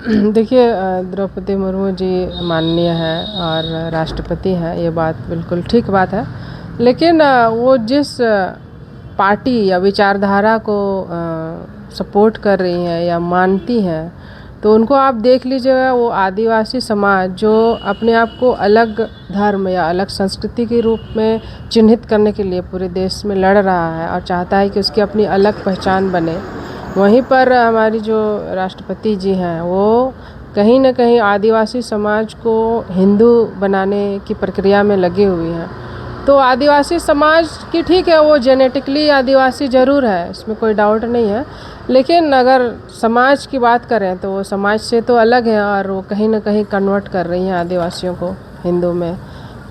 देखिए द्रौपदी मुर्मू जी माननीय है और राष्ट्रपति हैं, ये बात बिल्कुल ठीक बात है। लेकिन वो जिस पार्टी या विचारधारा को सपोर्ट कर रही हैं या मानती हैं, तो उनको आप देख लीजिएगा, वो आदिवासी समाज जो अपने आप को अलग धर्म या अलग संस्कृति के रूप में चिन्हित करने के लिए पूरे देश में लड़ रहा है और चाहता है कि उसकी अपनी अलग पहचान बने। वहीं पर हमारी जो राष्ट्रपति जी हैं वो कहीं न कहीं आदिवासी समाज को हिंदू बनाने की प्रक्रिया में लगे हुए हैं। तो आदिवासी समाज की ठीक है, वो जेनेटिकली आदिवासी ज़रूर है, इसमें कोई डाउट नहीं है। लेकिन अगर समाज की बात करें तो वो समाज से तो अलग है और वो कहीं न कहीं कन्वर्ट कर रही हैं आदिवासियों को हिंदू में।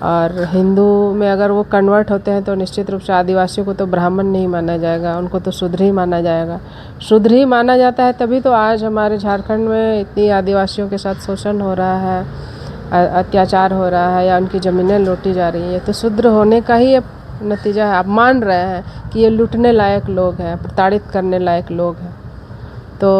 और हिंदू में अगर वो कन्वर्ट होते हैं तो निश्चित रूप से आदिवासियों को तो ब्राह्मण नहीं माना जाएगा, उनको तो शूद्र ही माना जाएगा। शूद्र ही माना जाता है, तभी तो आज हमारे झारखंड में इतनी आदिवासियों के साथ शोषण हो रहा है, अत्याचार हो रहा है या उनकी ज़मीनें लूटी जा रही हैं। तो शूद्र होने का ही नतीजा है। आप मान रहे हैं कि ये लूटने लायक लोग हैं, प्रताड़ित करने लायक लोग हैं। तो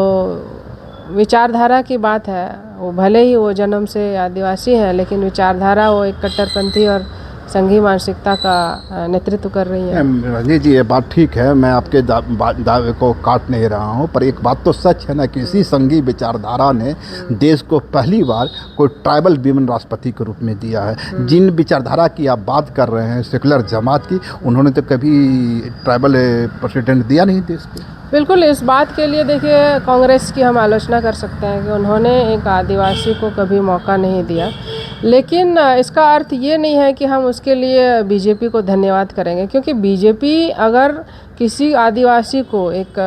विचारधारा की बात है, वो भले ही वो जन्म से आदिवासी हैं, लेकिन विचारधारा वो एक कट्टरपंथी और संघी मानसिकता का नेतृत्व कर रही है। रजनी जी, ये बात ठीक है, मैं आपके दावे को काट नहीं रहा हूँ, पर एक बात तो सच है ना कि इसी संघी विचारधारा ने देश को पहली बार कोई ट्राइबल विमेन राष्ट्रपति के रूप में दिया है। जिन विचारधारा की आप बात कर रहे हैं सेकुलर जमात की, उन्होंने तो कभी ट्राइबल प्रेसिडेंट दिया नहीं देश को। बिल्कुल, इस बात के लिए देखिए कांग्रेस की हम आलोचना कर सकते हैं कि उन्होंने एक आदिवासी को कभी मौका नहीं दिया। लेकिन इसका अर्थ ये नहीं है कि हम उसके लिए बीजेपी को धन्यवाद करेंगे, क्योंकि बीजेपी अगर किसी आदिवासी को एक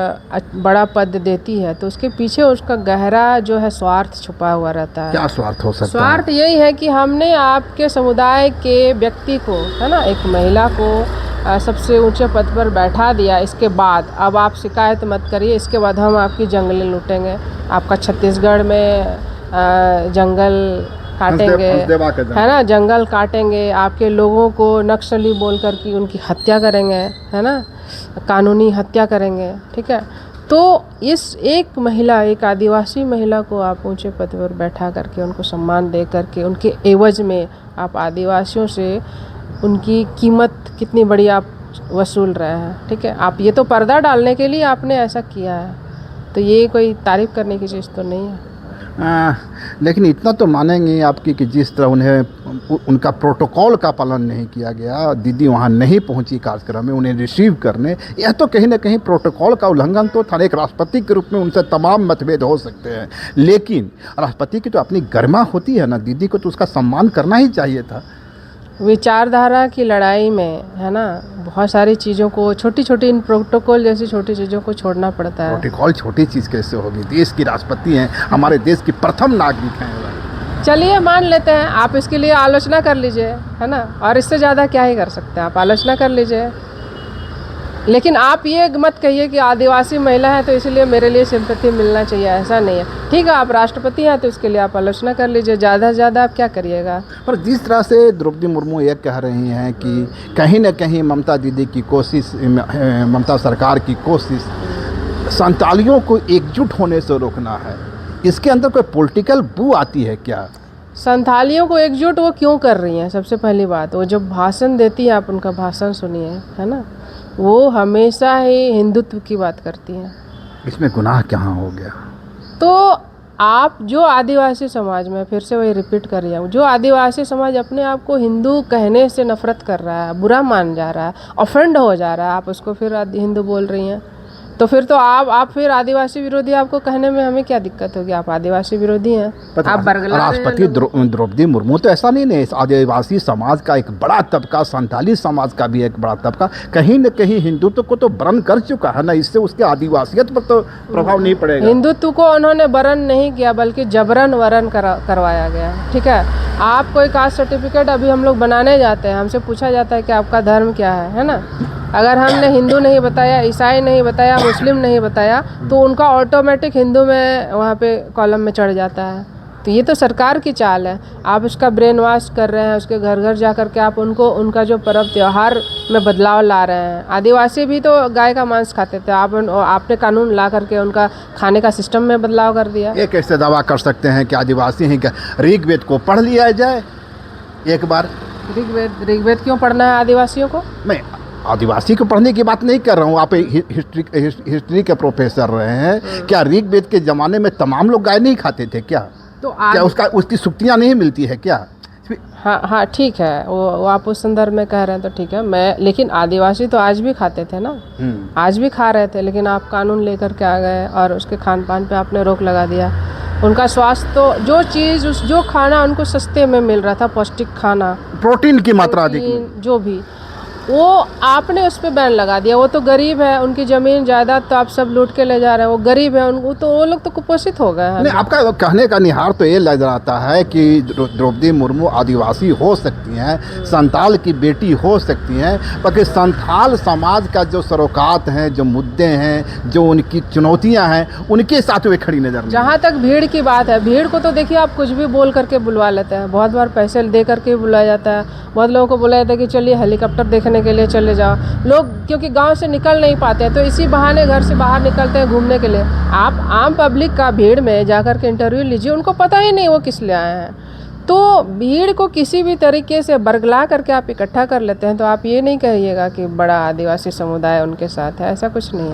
बड़ा पद देती है तो उसके पीछे उसका गहरा जो है स्वार्थ छुपा हुआ रहता है। क्या स्वार्थ हो सकता है? स्वार्थ यही है कि हमने आपके समुदाय के व्यक्ति को, है ना, एक महिला को सबसे ऊंचे पद पर बैठा दिया, इसके बाद अब आप शिकायत मत करिए, इसके बाद हम आपकी जंगलें लूटेंगे, आपका छत्तीसगढ़ में जंगल काटेंगे, है ना, जंगल काटेंगे, आपके लोगों को नक्सली बोल कर के उनकी हत्या करेंगे, है ना, कानूनी हत्या करेंगे। ठीक है, तो इस एक महिला, एक आदिवासी महिला को आप ऊंचे पद पर बैठा करके उनको सम्मान दे करके उनके एवज में आप आदिवासियों से उनकी कीमत कितनी बड़ी आप वसूल रहे हैं। ठीक है, आप ये तो पर्दा डालने के लिए आपने ऐसा किया है, तो ये कोई तारीफ़ करने की चीज़ तो नहीं है। लेकिन इतना तो मानेंगे आपकी कि जिस तरह उन्हें उनका प्रोटोकॉल का पालन नहीं किया गया, दीदी वहाँ नहीं पहुँची कार्यक्रम में उन्हें रिसीव करने, यह तो कहीं ना कहीं प्रोटोकॉल का उल्लंघन तो था। एक राष्ट्रपति के रूप में उनसे तमाम मतभेद हो सकते हैं, लेकिन राष्ट्रपति की तो अपनी गरिमा होती है ना, दीदी को तो उसका सम्मान करना ही चाहिए था। विचारधारा की लड़ाई में, है ना, बहुत सारी चीज़ों को, छोटी छोटी इन प्रोटोकॉल जैसी छोटी चीज़ों को छोड़ना पड़ता है। प्रोटोकॉल छोटी चीज़ कैसे होगी? देश की राष्ट्रपति हैं, हमारे देश की प्रथम नागरिक हैं। चलिए मान लेते हैं, आप इसके लिए आलोचना कर लीजिए, है ना, और इससे ज़्यादा क्या ही कर सकते हैं, आप आलोचना कर लीजिए। लेकिन आप ये मत कहिए कि आदिवासी महिला है तो इसलिए मेरे लिए सिंपैथी मिलना चाहिए, ऐसा नहीं है। ठीक है, आप राष्ट्रपति हैं तो इसके लिए आप आलोचना कर लीजिए, ज़्यादा से ज़्यादा आप क्या करिएगा। पर जिस तरह से द्रौपदी मुर्मू ये कह रही हैं कि कहीं न कहीं ममता दीदी की कोशिश, ममता सरकार की कोशिश संतालियों को एकजुट होने से रोकना है, इसके अंदर कोई पॉलिटिकल बू आती है क्या? संथालियों को एकजुट वो क्यों कर रही हैं? सबसे पहली बात, वो जब भाषण देती हैं, आप उनका भाषण सुनिए, है ना, वो हमेशा ही हिंदुत्व की बात करती हैं। इसमें गुनाह कहाँ हो गया? तो आप जो आदिवासी समाज में, फिर से वही रिपीट कर रही हूँ, जो आदिवासी समाज अपने आप को हिंदू कहने से नफरत कर रहा है, बुरा मान जा रहा है, ऑफेंड हो जा रहा है, आप उसको फिर हिंदू बोल रही हैं, तो फिर तो आप फिर आदिवासी विरोधी, आपको कहने में हमें क्या दिक्कत होगी? आप आदिवासी विरोधी हैं, आप बरगला। राष्ट्रपति द्रौपदी मुर्मू तो ऐसा नहीं है, इस आदिवासी समाज का एक बड़ा तबका, संथाली समाज का भी एक बड़ा तबका कहीं न कहीं हिंदुत्व को तो बरन कर चुका है ना, इससे उसके आदिवासियत पर तो प्रभाव नहीं पड़ेगा। हिंदुत्व को उन्होंने बरन नहीं किया, बल्कि जबरन वरन करवाया गया। ठीक है, आप कोई कास्ट सर्टिफिकेट अभी हम लोग बनाने जाते हैं, हमसे पूछा जाता है कि आपका धर्म क्या है ना, अगर हमने हिंदू नहीं बताया, ईसाई नहीं बताया, मुस्लिम नहीं बताया, तो उनका ऑटोमेटिक हिंदू में वहाँ पे कॉलम में चढ़ जाता है। तो ये तो सरकार की चाल है। आप उसका ब्रेन वॉश कर रहे हैं, उसके घर घर जा कर के आप उनको उनका जो पर्व त्योहार में बदलाव ला रहे हैं। आदिवासी भी तो गाय का मांस खाते थे, आपने कानून ला करके उनका खाने का सिस्टम में बदलाव कर दिया। ये कैसे दावा कर सकते हैं कि आदिवासी हैं? क्या ऋग्वेद को पढ़ लिया जाए एक बार? ऋग्वेद क्यों पढ़ना है आदिवासियों को? मैं आदिवासी को पढ़ने की बात नहीं कर रहा हूँ, आप हिस्ट्री के प्रोफेसर रहे हैं। क्या ऋग्वेद के ज़माने में तमाम लोग गाय नहीं खाते थे क्या? तो क्या उसकी शुक्तियाँ नहीं मिलती है क्या? हाँ ठीक है, वो आप उस संदर्भ में कह रहे हैं तो ठीक है। लेकिन आदिवासी तो आज भी खाते थे ना, आज भी खा रहे थे, लेकिन आप कानून लेकर के आ गए और उसके खान पान पे आपने रोक लगा दिया। उनका स्वास्थ्य तो जो खाना उनको सस्ते में मिल रहा था, पौष्टिक खाना, प्रोटीन की मात्रा अधिक, जो भी, वो आपने उस पर बैन लगा दिया। वो तो गरीब है, उनकी ज़मीन जायदाद तो आप सब लूट के ले जा रहे हैं। वो गरीब है, उनको तो वो लोग तो कुपोषित हो गए हैं। नहीं, आपका कहने का निहार तो ये लग रहा है कि द्रौपदी मुर्मू आदिवासी हो सकती हैं, संथाल की बेटी हो सकती हैं, बाकी संथाल समाज का जो सरोकात हैं, जो मुद्दे हैं, जो उनकी चुनौतियां हैं, उनके साथ वे खड़ी नजर नहीं। जहाँ तक भीड़ की बात है, भीड़ को तो देखिए आप कुछ भी बोल करके बुलवा लेते हैं। बहुत बार पैसे दे करके बुलाया जाता है। बहुत लोगों को बुलाया जाता है कि चलिए हेलीकॉप्टर देखने के लिए चले जाओ। लोग क्योंकि गांव से निकल नहीं पाते हैं, तो इसी बहाने घर से बाहर निकलते हैं घूमने के लिए। आप आम पब्लिक का भीड़ में जाकर के इंटरव्यू लीजिए, उनको पता ही नहीं वो किस लिए आए हैं। तो भीड़ को किसी भी तरीके से बरगला करके आप इकट्ठा कर लेते हैं, तो आप ये नहीं कहिएगा कि बड़ा आदिवासी समुदाय उनके साथ है, ऐसा कुछ नहीं है।